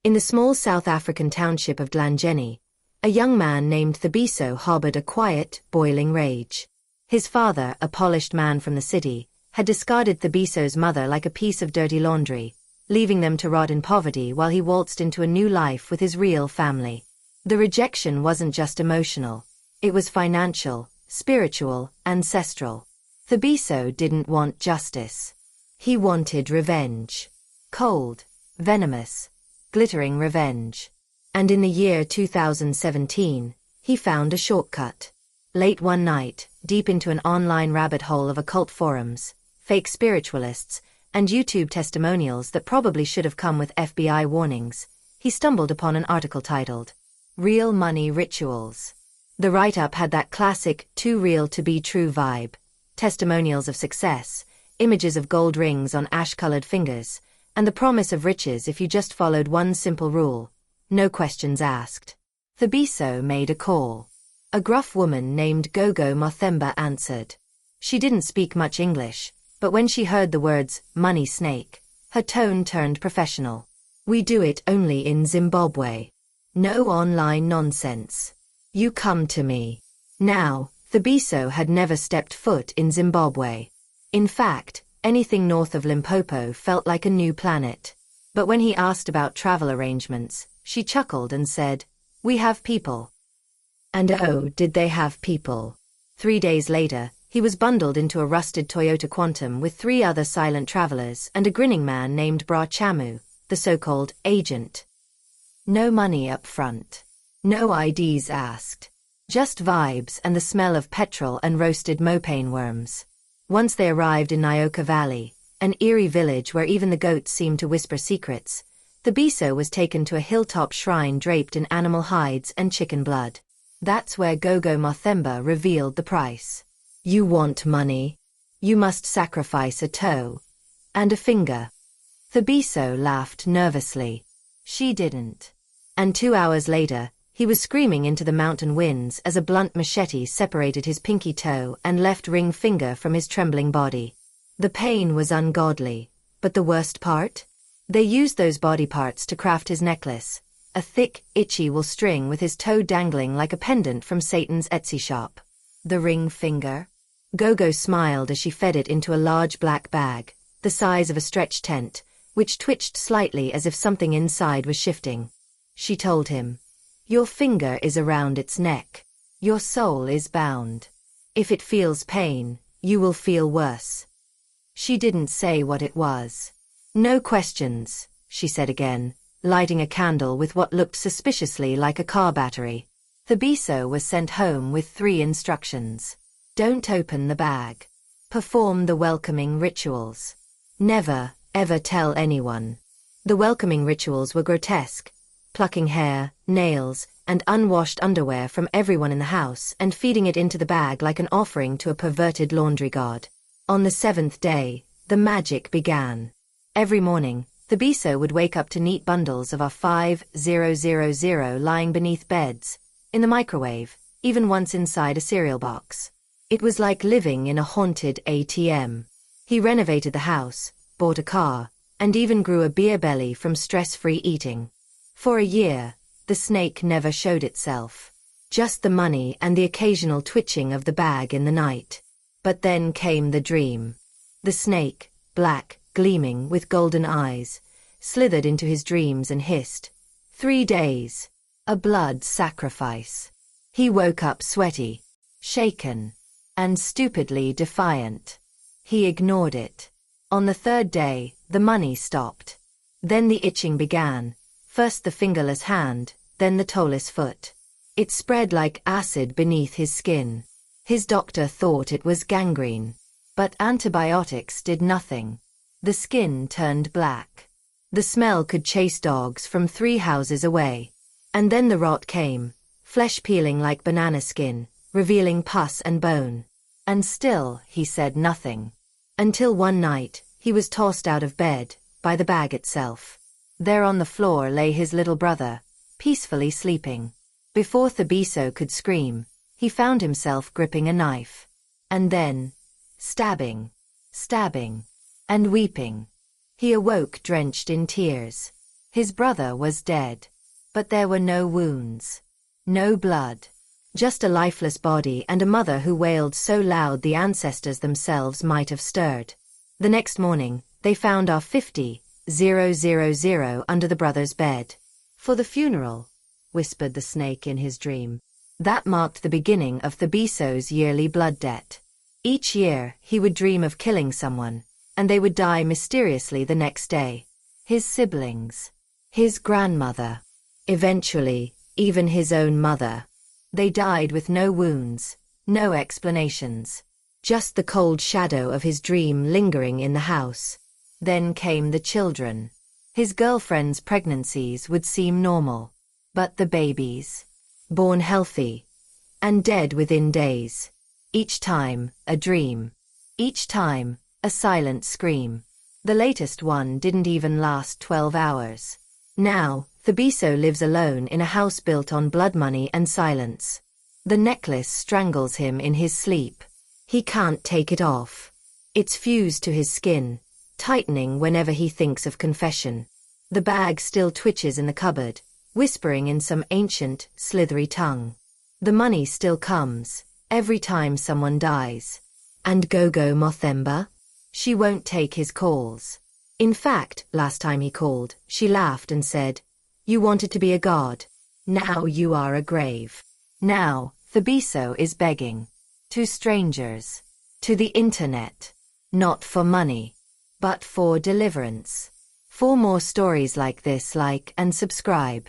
In the small South African township of Dlangeni, a young man named Thabiso harbored a quiet, boiling rage. His father, a polished man from the city, had discarded Thabiso's mother like a piece of dirty laundry, leaving them to rot in poverty while he waltzed into a new life with his real family. The rejection wasn't just emotional. It was financial, spiritual, ancestral. Thabiso didn't want justice. He wanted revenge. Cold, venomous, glittering revenge. And in the year 2017, he found a shortcut. Late one night, deep into an online rabbit hole of occult forums, fake spiritualists, and YouTube testimonials that probably should have come with FBI warnings, he stumbled upon an article titled, "Real Money Rituals." The write-up had that classic, too real to be true vibe, testimonials of success, images of gold rings on ash-colored fingers, and the promise of riches if you just followed one simple rule: no questions asked. Thabiso made a call. A gruff woman named Gogo Mothemba answered. She didn't speak much English, but when she heard the words, "money snake," her tone turned professional. "We do it only in Zimbabwe. No online nonsense. You come to me." Now, Thabiso had never stepped foot in Zimbabwe. In fact, anything north of Limpopo felt like a new planet. But when he asked about travel arrangements, she chuckled and said, "We have people." And oh, did they have people. 3 days later, he was bundled into a rusted Toyota Quantum with 3 other silent travelers and a grinning man named Bra Chamu, the so-called agent. No money up front. No IDs asked. Just vibes and the smell of petrol and roasted mopane worms. Once they arrived in Nyoka Valley, an eerie village where even the goats seemed to whisper secrets, Thabiso was taken to a hilltop shrine draped in animal hides and chicken blood. That's where Gogo Mothemba revealed the price. "You want money? You must sacrifice a toe. And a finger." Thabiso laughed nervously. She didn't. And 2 hours later, he was screaming into the mountain winds as a blunt machete separated his pinky toe and left ring finger from his trembling body. The pain was ungodly, but the worst part? They used those body parts to craft his necklace, a thick, itchy wool string with his toe dangling like a pendant from Satan's Etsy shop. The ring finger? Gogo smiled as she fed it into a large black bag, the size of a stretch tent, which twitched slightly as if something inside was shifting. She told him, "Your finger is around its neck. Your soul is bound. If it feels pain, you will feel worse." She didn't say what it was. "No questions," she said again, lighting a candle with what looked suspiciously like a car battery. Thabiso was sent home with 3 instructions. Don't open the bag. Perform the welcoming rituals. Never, ever tell anyone. The welcoming rituals were grotesque, plucking hair, nails, and unwashed underwear from everyone in the house and feeding it into the bag like an offering to a perverted laundry god. On the 7th day, the magic began. Every morning, Thabiso would wake up to neat bundles of R5000 lying beneath beds, in the microwave, even once inside a cereal box. It was like living in a haunted ATM. He renovated the house, bought a car, and even grew a beer belly from stress-free eating. For a year, the snake never showed itself. Just the money and the occasional twitching of the bag in the night. But then came the dream. The snake, black, gleaming with golden eyes, slithered into his dreams and hissed, "3 days. A blood sacrifice." He woke up sweaty, shaken, and stupidly defiant. He ignored it. On the 3rd day, the money stopped. Then the itching began, first the fingerless hand, then the toeless foot. It spread like acid beneath his skin. His doctor thought it was gangrene. But antibiotics did nothing. The skin turned black. The smell could chase dogs from 3 houses away. And then the rot came, flesh peeling like banana skin, revealing pus and bone. And still, he said nothing. Until one night, he was tossed out of bed, by the bag itself. There on the floor lay his little brother, peacefully sleeping. Before Thabiso could scream, he found himself gripping a knife. And then, stabbing, stabbing, and weeping. He awoke drenched in tears. His brother was dead. But there were no wounds. No blood. Just a lifeless body and a mother who wailed so loud the ancestors themselves might have stirred. The next morning, they found our 50,000 under the brother's bed. For the funeral, whispered the snake in his dream. That marked the beginning of Thabiso's yearly blood debt. Each year, he would dream of killing someone, and they would die mysteriously the next day. His siblings. His grandmother. Eventually, even his own mother. They died with no wounds, no explanations. Just the cold shadow of his dream lingering in the house. Then came the children. His girlfriend's pregnancies would seem normal. But the babies. Born healthy. And dead within days. Each time, a dream. Each time, a silent scream. The latest one didn't even last 12 hours. Now, Thabiso lives alone in a house built on blood money and silence. The necklace strangles him in his sleep. He can't take it off. It's fused to his skin, tightening whenever he thinks of confession. The bag still twitches in the cupboard, whispering in some ancient, slithery tongue. The money still comes, every time someone dies. And Gogo Mothemba? She won't take his calls. In fact, last time he called, she laughed and said, "You wanted to be a god. Now you are a grave." Now, Thabiso is begging. To strangers. To the internet. Not for money. But for deliverance. For more stories like this, like and subscribe.